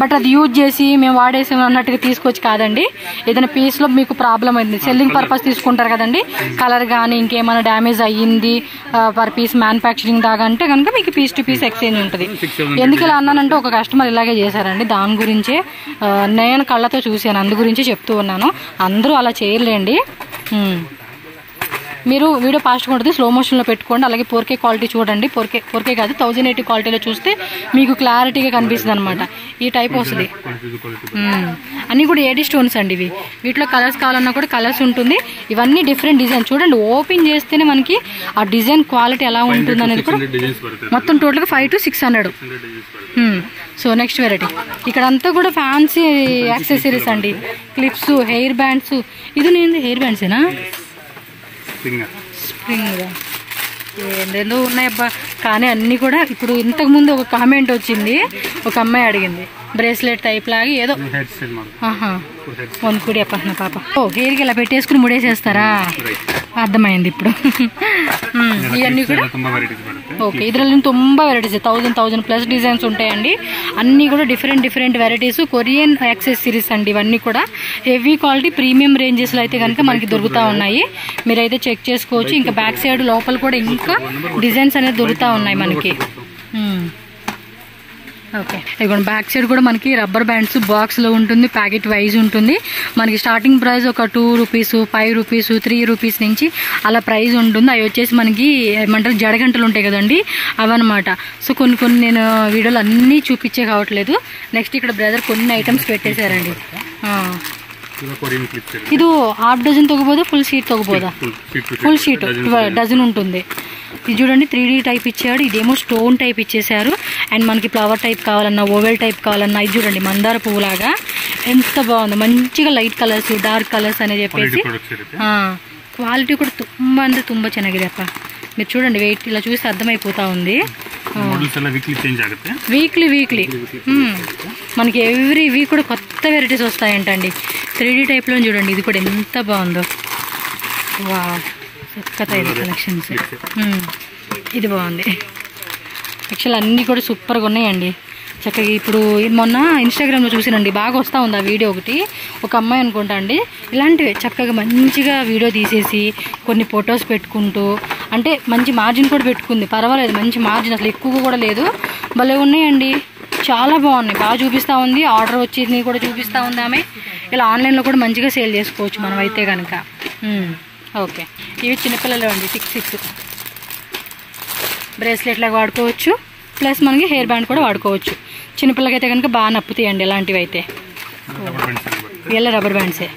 బట్ అది యూజ్ చేసి మేము వాడేసాం అన్నట్టుగా తీసుకోవచ్చు కాదండి. ఏదైనా పీస్లో మీకు ప్రాబ్లం అయింది, సెల్లింగ్ పర్పస్ తీసుకుంటారు కదండి, కలర్ కానీ ఇంకేమైనా డ్యామేజ్ అయ్యింది పర్ పీస్ మ్యానుఫ్యాక్చరింగ్ దాకా అంటే కనుక మీకు పీస్ టు పీస్ ఎక్స్చేంజ్ ఉంటుంది. ఎందుకు ఇలా అన్నానంటే ఒక కస్టమర్ ఇలాగే చేశారండి. దాని గురించే నేను కళ్ళతో చూశాను, అందు గురించే చెప్తూ ఉన్నాను. అందరూ అలా చేయలేండి. మీరు వీడియో ఫాస్ట్గా ఉంటుంది, స్లో మోషన్లో పెట్టుకోండి. అలాగే 4K క్వాలిటీ చూడండి. 4K కాదు 1080 క్వాలిటీలో చూస్తే మీకు క్లారిటీగా కనిపిస్తుంది అనమాట. ఈ టైప్ వస్తుంది. అన్నీ కూడా ఏడీ స్టోన్స్ అండి ఇవి. వీటిలో కలర్స్ కావాలన్నా కూడా కలర్స్ ఉంటుంది. ఇవన్నీ డిఫరెంట్ డిజైన్. చూడండి ఓపెన్ చేస్తేనే మనకి ఆ డిజైన్ క్వాలిటీ ఎలా ఉంటుంది అనేది కూడా. మొత్తం టోటల్గా 500 to 600. సో నెక్స్ట్ వెరైటీ ఇక్కడ అంతా కూడా ఫ్యాన్సీ యాక్సెసరీస్ అండి. Clips, hair bands. ఇది నేను హెయిర్ బ్యాండ్సేనా? స్ప్రింగ్ ఏందేందో ఉన్నాయబ్బా. కానీ అన్నీ కూడా ఇప్పుడు ఇంతకుముందు ఒక కామెంట్ వచ్చింది, ఒక అమ్మాయి అడిగింది బ్రేస్లెట్ టైప్ లాగా ఏదో. వంకుడి అప్ప నా పాప. ఓ హెయిర్కి ఇలా పెట్టేసుకుని ముడేసేస్తారా? అర్థమైంది ఇప్పుడు. ఇవన్నీ కూడా ఓకే. ಇದರಲ್ಲಿ ತುಂಬ వెరైటీస్ 1000 ప్లస్ డిజైన్స్ ఉంటాయండి. అన్నీ కూడా డిఫరెంట్ వెరైటీస్. కొరియన్ యాక్సెసరీస్ అండి ఇవన్నీ కూడా. హెవీ క్వాలిటీ ప్రీమియం రేంజెస్లో అయితే కనుక మనకి దొరుకుతూ ఉన్నాయి. మీరైతే చెక్ చేసుకోవచ్చు. ఇంకా బ్యాక్ సైడ్ లోపల కూడా ఇంకా డిజైన్స్ అనేది దొరుకుతూ ఉన్నాయి మనకి. ఓకే, ఇదిగోండి బ్యాక్ సైడ్ కూడా మనకి రబ్బర్ బ్యాండ్స్ బాక్స్లో ఉంటుంది, ప్యాకెట్ వైజ్ ఉంటుంది. మనకి స్టార్టింగ్ ప్రైస్ ఒక 2 రూపీస్, 5 రూపీస్, 3 రూపీస్ నుంచి అలా ప్రైస్ ఉంటుంది. అవి వచ్చేసి మనకి ఏమంటారు జడగంటలు ఉంటాయి కదండి, అవన్నమాట. సో కొన్ని నేను వీడియోలు అన్నీ చూపించే కావట్లేదు. నెక్స్ట్ ఇక్కడ బ్రదర్ కొన్ని ఐటమ్స్ పెట్టేశారండి. ಇದು హాఫ్ డజన్ తగ్గబోదా, ఫుల్ షీట్ తగ్గబోదా? ఫుల్ షీట్ 12 డజన్ ఉంటుంది. ఇది చూడండి 3D టైప్ ఇచ్చాడు. ఇదేమో స్టోన్ టైప్ ఇచ్చేసారు. అండ్ మనకి ఫ్లవర్ టైప్ కావాలన్నా, ఓవెల్ టైప్ కావాలన్నా, ఇది చూడండి మందార పువ్వులాగా ఎంత బాగుంది. మంచిగా లైట్ కలర్స్, డార్క్ కలర్స్ అని చెప్పేసి క్వాలిటీ కూడా ತುಂಬ ಅಂದರೆ ತುಂಬ ಚೆನ್ನಾಗಿದೆ ಅಪ್ಪ. మీరు చూడండి వెయిట్ ఇలా చూసి అర్థమైపోతా ఉంది. వీక్లీ మనకి ఎవ్రీ వీక్ కూడా కొత్త వెరైటీస్ వస్తాయంటండి. 3D టైప్లో చూడండి. ఇది కూడా ఎంత బాగుందో. వా చక్కగా ఇది కలెక్షన్స్. ఇది బాగుంది. యాక్చువల్ అన్నీ కూడా సూపర్గా ఉన్నాయండి. చక్కగా ఇప్పుడు మొన్న ఇన్స్టాగ్రామ్లో చూసానండి, బాగా వస్తూ ఉంది ఆ వీడియో ఒకటి. ఒక అమ్మాయి అనుకుంటా అండి ఇలాంటివి చక్కగా మంచిగా వీడియో తీసేసి కొన్ని ఫొటోస్ పెట్టుకుంటూ, అంటే మంచి మార్జిన్ కూడా పెట్టుకుంది. పర్వాలేదు, మంచి మార్జిన్, అసలు ఎక్కువగా కూడా లేదు. భలే ఉన్నాయండి, చాలా బాగున్నాయి. బాగా చూపిస్తూ ఉంది. ఆర్డర్ వచ్చేది కూడా చూపిస్తూ ఉంది ఆమె. ఇలా ఆన్లైన్లో కూడా మంచిగా సేల్ చేసుకోవచ్చు మనం అయితే కనుక. ఓకే, ఇవి చిన్నపిల్లలు అండి. టిక్స్ బ్రేస్లెట్ లాగా వాడుకోవచ్చు. ప్లస్ మనకి హెయిర్ బ్యాండ్ కూడా వాడుకోవచ్చు. చిన్నపిల్లలకైతే కనుక బాగా నప్పుతాయండి ఇలాంటివి అయితే. వీళ్ళ రబ్బర్ బ్యాండ్సే.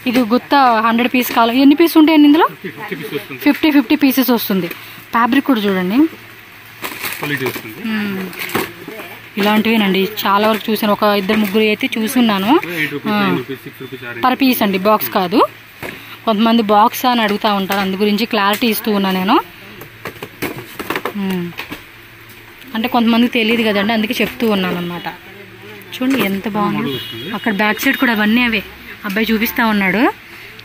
ఇది గుత్త 100 పీస్ కావాలి. ఎన్ని పీస్ ఉంటాయండి ఇందులో? 50 పీసెస్ వస్తుంది. ఫ్యాబ్రిక్ కూడా చూడండి ఇలాంటివేనండి. చాలా వరకు చూసాను, ఒక 2-3 అయితే చూసున్నాను. పర్ పీస్ అండి, బాక్స్ కాదు. కొంతమంది బాక్స్ అని అడుగుతూ ఉంటారు, అందు గురించి క్లారిటీ ఇస్తూ ఉన్నా నేను. అంటే కొంతమందికి తెలియదు కదండి, అందుకే చెప్తూ ఉన్నాను అనమాట. చూడండి ఎంత బాగుంది. అక్కడ బ్యాక్ సైడ్ కూడా అవన్నీ అవే అబ్బాయి చూపిస్తూ ఉన్నాడు.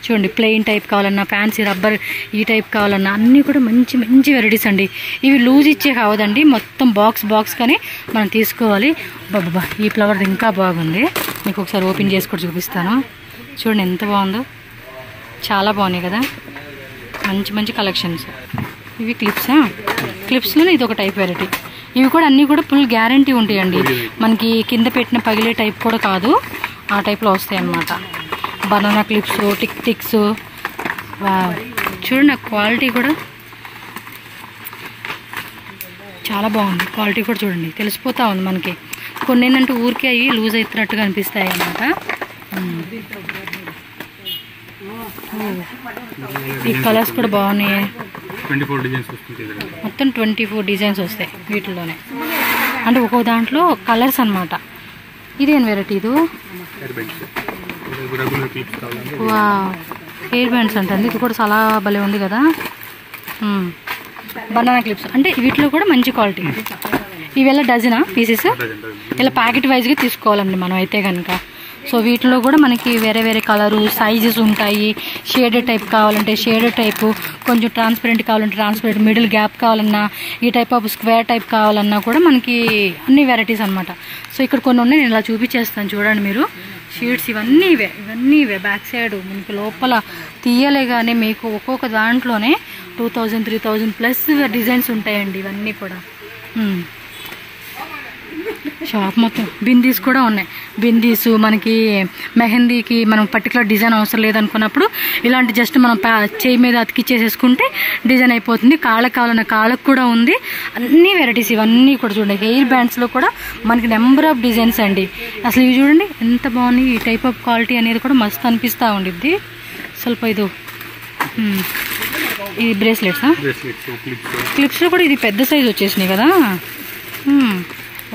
చూడండి ప్లెయిన్ టైప్ కావాలన్నా, ఫ్యాన్సీ రబ్బర్ ఈ టైప్ కావాలన్నా అన్నీ కూడా మంచి మంచి వెరైటీస్ అండి. ఇవి లూజ్ ఇచ్చే కావదండి, మొత్తం బాక్స్ కానీ మనం తీసుకోవాలి. బాబా ఈ ఫ్లవర్ ఇంకా బాగుంది, మీకు ఒకసారి ఓపెన్ చేసి కూడా చూపిస్తాను. చూడండి ఎంత బాగుందో, చాలా బాగున్నాయి కదా, మంచి మంచి కలెక్షన్స్. ఇవి క్లిప్స్లో ఇది ఒక టైప్ వెరైటీ. ఇవి కూడా అన్నీ కూడా ఫుల్ గ్యారంటీ ఉంటాయండి, మనకి కింద పెట్టిన పగిలే టైప్ కూడా కాదు, ఆ టైప్లో వస్తాయి అన్నమాట. Banana clips, ticks. చూడండి క్వాలిటీ కూడా చాలా బాగుంది. క్వాలిటీ కూడా చూడండి తెలిసిపోతూ ఉంది మనకి. కొన్ని ఏంటంటే ఊరికే అవి లూజ్ అవుతున్నట్టుగా అనిపిస్తాయి అన్నమాట. ఈ కలర్స్ కూడా బాగున్నాయి. మొత్తం 24 డిజైన్స్ వస్తాయి వీటిలోనే, అంటే ఒక్కో దాంట్లో కలర్స్ అన్నమాట. ఇదేం వెరైటీ? ఇది హెయిర్ బ్యాండ్స్ అంటండి. ఇది కూడా చాలా భలే ఉంది కదా. బనానా క్లిప్స్ అంటే వీటిలో కూడా మంచి క్వాలిటీ. ఇవి డజనా పీసెస్, ఇలా ప్యాకెట్ వైజ్గా తీసుకోవాలండి మనం అయితే కనుక. సో వీటిలో కూడా మనకి వేరే వేరే కలరు సైజెస్ ఉంటాయి. షేడెడ్ టైప్ కావాలంటే షేడెడ్ టైపు, కొంచెం ట్రాన్స్పరెంట్ కావాలంటే ట్రాన్స్పరెంట్, మిడిల్ గ్యాప్ కావాలన్నా, ఈ టైప్ ఆఫ్ స్క్వేర్ టైప్ కావాలన్నా కూడా మనకి అన్ని వెరైటీస్ అనమాట. సో ఇక్కడ కొన్ని ఉన్నాయి, నేను ఇలా చూపించేస్తాను చూడండి మీరు. షీట్స్ ఇవన్నీ ఇవే బ్యాక్ సైడ్ మనకి లోపల తీయలే కానీ మీకు ఒక్కొక్క దాంట్లోనే 2000 3000 ప్లస్ డిజైన్స్ ఉంటాయండి ఇవన్నీ కూడా. షాప్ మొత్తం బిందీస్ కూడా ఉన్నాయి. బిందీసు మనకి మెహందీకి మనం పర్టికులర్ డిజైన్ అవసరం లేదనుకున్నప్పుడు ఇలాంటి జస్ట్ మనం చేయి మీద అతికిచ్చేసేసుకుంటే డిజైన్ అయిపోతుంది. కాళ్ళకు కావాలన్న కాళ్ళకు కూడా ఉంది. అన్ని వెరైటీస్ ఇవన్నీ కూడా చూడండి. హెయిర్ బ్యాండ్స్లో కూడా మనకి నెంబర్ ఆఫ్ డిజైన్స్ అండి. అసలు ఇవి చూడండి ఎంత బాగున్నాయి. ఈ టైప్ ఆఫ్ క్వాలిటీ అనేది కూడా మస్తు అనిపిస్తూ ఉండిద్ది. ಸ್ವಲ್ಪ ఇది బ్రేస్లెట్సా? క్లిప్స్లో కూడా ఇది పెద్ద సైజ్ వచ్చేసినాయి కదా.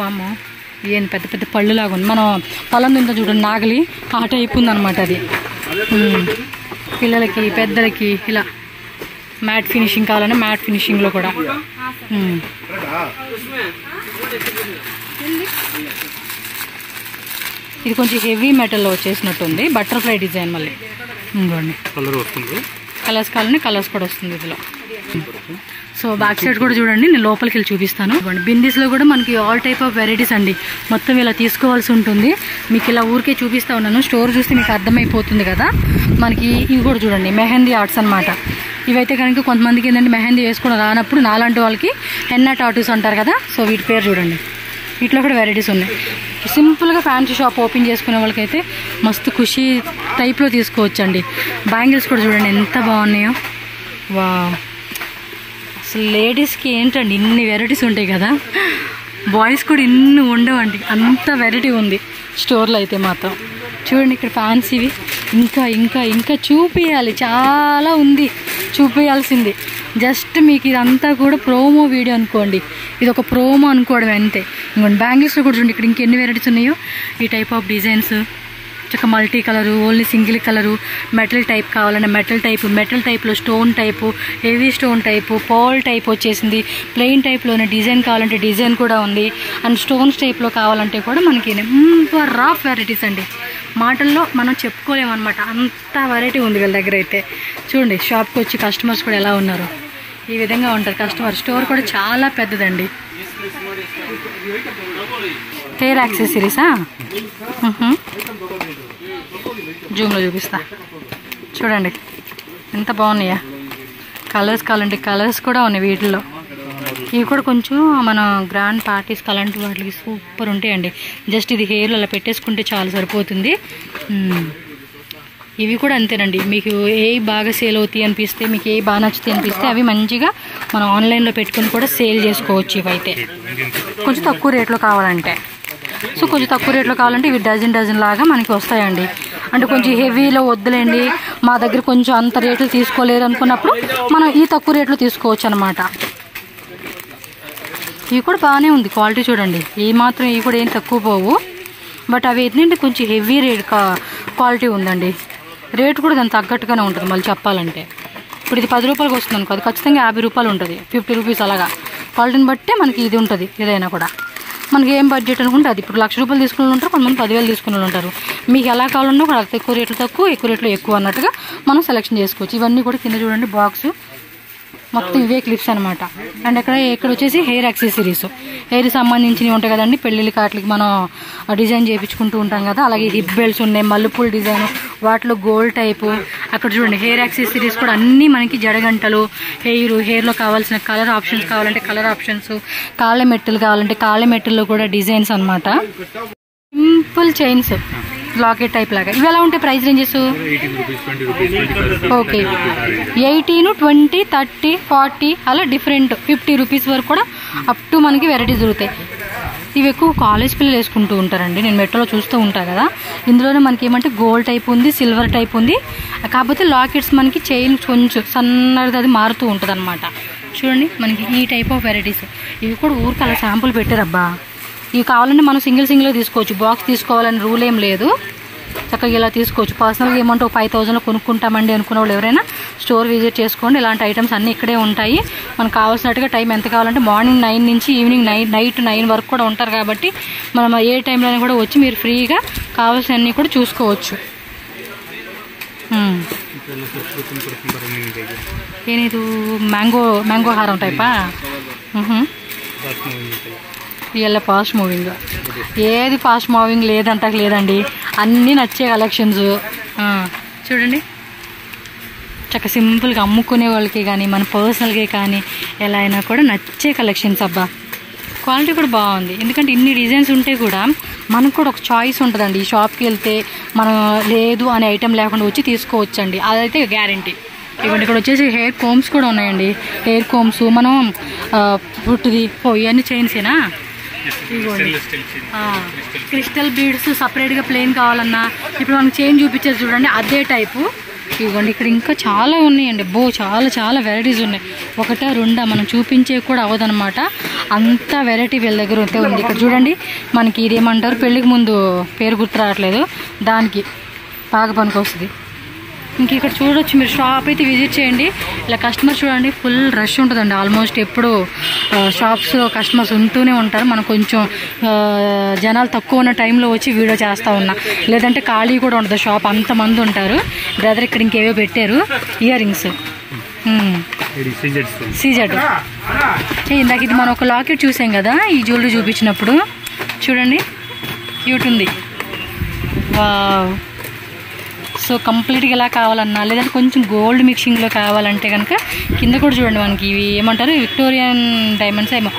వామ్మో ఏం పెద్ద పెద్ద పళ్ళు లాగా ఉంది. మనం పొలం తింటా చూడండి నాగలి, ఆ టైప్ ఉందన్నమాట అది. పిల్లలకి పెద్దలకి ఇలా మ్యాట్ ఫినిషింగ్ కావాలన్నా మ్యాట్ ఫినిషింగ్లో కూడా. ఇది కొంచెం హెవీ మెటల్లో వచ్చేసినట్టుంది, బటర్ఫ్లై డిజైన్. మళ్ళీ ఇంకోండి కలర్స్ కావాలని కలర్స్ కూడా వస్తుంది ఇందులో. సో బ్యాక్ సైడ్ కూడా చూడండి, నేను లోపలికి వెళ్ళి చూపిస్తాను. బిందీస్లో కూడా మనకి ఆల్ టైప్ ఆఫ్ వెరైటీస్ అండి. మొత్తం ఇలా తీసుకోవాల్సి ఉంటుంది. మీకు ఇలా ఊరికే చూపిస్తూ ఉన్నాను, స్టోర్ చూస్తే మీకు అర్థమైపోతుంది కదా. మనకి ఇవి కూడా చూడండి మెహందీ ఆర్ట్స్ అనమాట. ఇవైతే కనుక కొంతమందికి ఏంటంటే మెహందీ వేసుకోవడం రానప్పుడు నాలాంటి వాళ్ళకి హెన్నా టాటూస్ అంటారు కదా. సో వీటి పేరు చూడండి. వీటిలో కూడా వెరైటీస్ ఉన్నాయి. సింపుల్గా ఫ్యాన్సీ షాప్ ఓపెన్ చేసుకునే వాళ్ళకైతే మస్తు ఖుషి టైప్లో తీసుకోవచ్చండి. బ్యాంగిల్స్ కూడా చూడండి ఎంత బాగున్నాయో. వా అసలు లేడీస్కి ఏంటండి ఇన్ని వెరైటీస్ ఉంటాయి కదా, బాయ్స్ కూడా ఇన్ని ఉండవండి, అంత వెరైటీ ఉంది స్టోర్లో అయితే మాత్రం. చూడండి ఇక్కడ ఫ్యాన్సీవి ఇంకా ఇంకా ఇంకా చూపించాలి, చాలా ఉంది చూపించాల్సింది. జస్ట్ మీకు ఇదంతా కూడా ప్రోమో వీడియో అనుకోండి, ఇది ఒక ప్రోమో అనుకోవడం అంతే. ఇంకోండి బ్యాంగిల్స్లో కూడా చూడండి ఇక్కడ ఇంకెన్ని వెరైటీస్ ఉన్నాయో. ఈ టైప్ ఆఫ్ డిజైన్స్ చక్క multi colour, only single colour, metal type కావాలంటే మెటల్ టైపు, మెటల్ టైప్లో stone type, heavy stone type, pearl type వచ్చేసింది. ప్లెయిన్ టైప్లోనే డిజైన్ కావాలంటే డిజైన్ కూడా ఉంది. అండ్ స్టోన్స్ టైప్లో కావాలంటే కూడా మనకి నెంబర్ ఆఫ్ వెరైటీస్ అండి. మాటల్లో మనం చెప్పుకోలేమన్నమాట, అంత వెరైటీ ఉంది వీళ్ళ దగ్గర అయితే. చూడండి షాప్కి వచ్చి కస్టమర్స్ కూడా ఎలా ఉన్నారు, ఈ విధంగా ఉంటారు కస్టమర్. స్టోర్ కూడా చాలా పెద్దదండి. హెయిర్ యాక్సెసరీసా? జూమ్లో చూపిస్తా చూడండి ఎంత బాగున్నాయా. కలర్స్ కావాలంటే కలర్స్ కూడా ఉన్నాయి వీటిల్లో. ఇవి కూడా కొంచెం మన గ్రాండ్ పార్టీస్ అలాంటి వాటికి సూపర్ ఉంటాయండి. జస్ట్ ఇది హెయిర్లో అలా పెట్టేసుకుంటే చాలా సరిపోతుంది. ఇవి కూడా అంతేనండి, మీకు ఏ బాగా సేల్ అవుతాయి అనిపిస్తే, మీకు ఏ బాగా నచ్చుతాయి అనిపిస్తే అవి మంచిగా మనం ఆన్లైన్లో పెట్టుకుని కూడా సేల్ చేసుకోవచ్చు. ఇవైతే కొంచెం తక్కువ రేట్లో కావాలంటే. సో కొంచెం తక్కువ రేట్లో కావాలంటే ఇవి డజన్ లాగా మనకి వస్తాయండి. అంటే కొంచెం హెవీలో వద్దులేండి, మా దగ్గర కొంచెం అంత రేట్లు తీసుకోలేరు అనుకున్నప్పుడు మనం ఈ తక్కువ రేట్లో తీసుకోవచ్చు అనమాట. ఇవి కూడా బాగానే ఉంది క్వాలిటీ చూడండి, ఈ మాత్రం ఇవి కూడా ఏం తక్కువ పోవు. బట్ అవి ఏంటంటే కొంచెం హెవీ రేట్ క్వాలిటీ ఉందండి. రేటు కూడా దానికి తగ్గట్టుగానే ఉంటుంది. మళ్ళీ చెప్పాలంటే ఇప్పుడు ఇది 10 రూపాయలకి వస్తుంది అనుకో, అది ఖచ్చితంగా 50 రూపాయలు ఉంటుంది, 50 రూపీస్ అలాగా. క్వాలిటీని బట్టే మనకి ఇది ఉంటుంది. ఏదైనా కూడా మనకి ఏం బడ్జెట్ అనుకుంటే అది. ఇప్పుడు 1,00,000 రూపాయలు తీసుకునే ఉంటారు, కొంతమంది 10,000 తీసుకునే ఉంటారు. మీకు ఎలా కావాలన్నా కూడా ఎక్కువ రేట్లు తక్కువ, ఎక్కువ రేట్లు ఎక్కువ అన్నట్టుగా మనం సెలెక్షన్ చేసుకోవచ్చు. ఇవన్నీ కూడా కింద చూడండి బాక్స్ మొత్తం ఇవే క్లిప్స్ అనమాట. అండ్ ఇక్కడ వచ్చేసి హెయిర్ యాక్సెసరీస్, హెయిర్ సంబంధించినవి ఉంటాయి కదండి, పెళ్ళిళ్ళ కాట్లకి మనం డిజైన్ చేయించుకుంటూ ఉంటాం కదా, అలాగే హిప్ బెల్ట్స్ ఉన్నాయి, మల్లెపూల డిజైన్, వాటిలో గోల్డ్ టైపు. అక్కడ చూడండి హెయిర్ యాక్సెసరీస్ కూడా అన్నీ మనకి జడగంటలు, హెయిర్లో కావాల్సిన కలర్ ఆప్షన్స్ కావాలంటే కలర్ ఆప్షన్స్, కాళ్ళ మెట్టలు కావాలంటే కాళ్ళ మెట్టల్లో కూడా డిజైన్స్ అనమాట. సింపుల్ చైన్స్, లాకెట్ టైప్ లాగా. ఇవి ఎలా ఉంటాయి ప్రైస్ రేంజెస్? ఓకే, 18, 20, 30, 40 అలా డిఫరెంట్ 50 రూపీస్ వరకు కూడా అప్ టు మనకి వెరైటీస్ దొరుకుతాయి. ఇవి ఎక్కువ కాలేజ్ పిల్లలు వేసుకుంటూ ఉంటారండి, నేను మెట్రోలో చూస్తూ ఉంటాను కదా. ఇందులోనే మనకి ఏమంటే గోల్డ్ టైప్ ఉంది, సిల్వర్ టైప్ ఉంది. కాకపోతే లాకెట్స్ మనకి చైన్ కొంచెం సన్నది అది మారుతూ ఉంటుంది అనమాట. చూడండి మనకి ఈ టైప్ ఆఫ్ వెరైటీస్. ఇవి కూడా ఊరికి అలా శాంపుల్ పెట్టారబ్బా. ఇవి కావాలంటే మనం సింగిల్గా తీసుకోవచ్చు, బాక్స్ తీసుకోవాలని రూల్ ఏం లేదు. చక్కగా ఇలా తీసుకోవచ్చు. పర్సనల్గా ఏమంటే 5,000లో కొనుక్కుంటామండి అనుకున్న వాళ్ళు ఎవరైనా స్టోర్ విజిట్ చేసుకోండి. ఇలాంటి ఐటమ్స్ అన్నీ ఇక్కడే ఉంటాయి. మనకు కావాల్సినట్టుగా టైం ఎంత కావాలంటే మార్నింగ్ 9 నుంచి ఈవినింగ్ నైట్ 9 వరకు కూడా ఉంటారు కాబట్టి మనం ఏ టైంలోనే కూడా వచ్చి మీరు ఫ్రీగా కావాల్సినవన్నీ కూడా చూసుకోవచ్చు. ఏనిది మ్యాంగో హారం టైపా? ఇలా ఫాస్ట్ మూవింగ్, ఏది ఫాస్ట్ మూవింగ్ లేదండి, అన్నీ నచ్చే కలెక్షన్స్. చూడండి చక్కగా సింపుల్గా అమ్ముకునే వాళ్ళకి కానీ మన పర్సనల్గా కానీ ఎలా అయినా కూడా నచ్చే కలెక్షన్స్ అబ్బా. క్వాలిటీ కూడా బాగుంది, ఎందుకంటే ఇన్ని డిజైన్స్ ఉంటే కూడా మనకు కూడా ఒక చాయిస్ ఉంటుందండి. ఈ షాప్కి వెళ్తే మనం లేదు అనే ఐటెం లేకుండా వచ్చి తీసుకోవచ్చండి, అదైతే గ్యారంటీ. ఇవన్నీ ఇక్కడ వచ్చేసి హెయిర్ కోమ్స్ కూడా ఉన్నాయండి. హెయిర్ కోమ్స్ మనం పుట్టుది ఇవన్నీ చైన్సేనా? ఇవ్వండి క్రిస్టల్ బీడ్స్ సపరేట్గా ప్లెయిన్ కావాలన్నా ఇప్పుడు మనకి చైన్ చూపించారు చూడండి, అదే టైపు. ఇవ్వండి ఇక్కడ ఇంకా చాలా ఉన్నాయండి, చాలా వెరైటీస్ ఉన్నాయి. ఒకటా రెండా మనం చూపించే కూడా అవ్వదనమాట, అంత వెరైటీ వీళ్ళ దగ్గర అయితే ఉంది. ఇక్కడ చూడండి మనకి ఇదేమంటారు, పెళ్ళికి ముందు పేరు గుర్తు రావట్లేదు, దానికి బాగా పనికి వస్తుంది. ఇంక ఇక్కడ చూడొచ్చు, మీరు షాప్ అయితే విజిట్ చేయండి. ఇలా కస్టమర్స్ చూడండి ఫుల్ రష్ ఉంటుందండి. ఆల్మోస్ట్ ఎప్పుడు షాప్స్లో కస్టమర్స్ ఉంటూనే ఉంటారు. మనం కొంచెం జనాలు తక్కువ ఉన్న టైంలో వచ్చి వీడియో చేస్తూ ఉన్నా, లేదంటే ఖాళీ కూడా ఉండదు షాప్, అంతమంది ఉంటారు. బ్రదర్ ఇక్కడ ఇంకేవో పెట్టారు, ఇయర్ రింగ్స్ సీజెడ్. ఇందాక ఇది మనం ఒక లాకెట్ చూసాం కదా ఈ జ్యువెలరీ చూపించినప్పుడు, చూడండి క్యూట్ ఉంది. వావ్. సో కంప్లీట్గా ఎలా కావాలన్నా లేదంటే కొంచెం గోల్డ్ మిక్సింగ్లో కావాలంటే కనుక కింద కూడా చూడండి మనకి ఇవి ఏమంటారు విక్టోరియన్ డైమండ్స్ ఏమో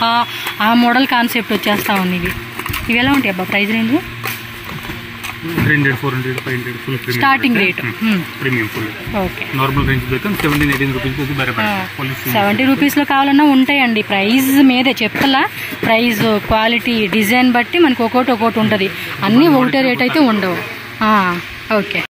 ఆ మోడల్ కాన్సెప్ట్ వచ్చేస్తా ఉంది. ఇవి ఎలా ఉంటాయి అబ్బా price range? 300, 400, 500 full premium starting rate. Premium full. Okay, normal range దగ్గర 17-18 రూపీస్ బేరే 70 రూపీస్లో కావాలన్నా ఉంటాయండి. ప్రైస్ మీదే చెప్తలా, ప్రైస్ క్వాలిటీ డిజైన్ బట్టి మనకి ఒక్కొక్కటి ఉంటుంది, అన్నీ ఒకటే రేట్ అయితే ఉండవు. ఓకే.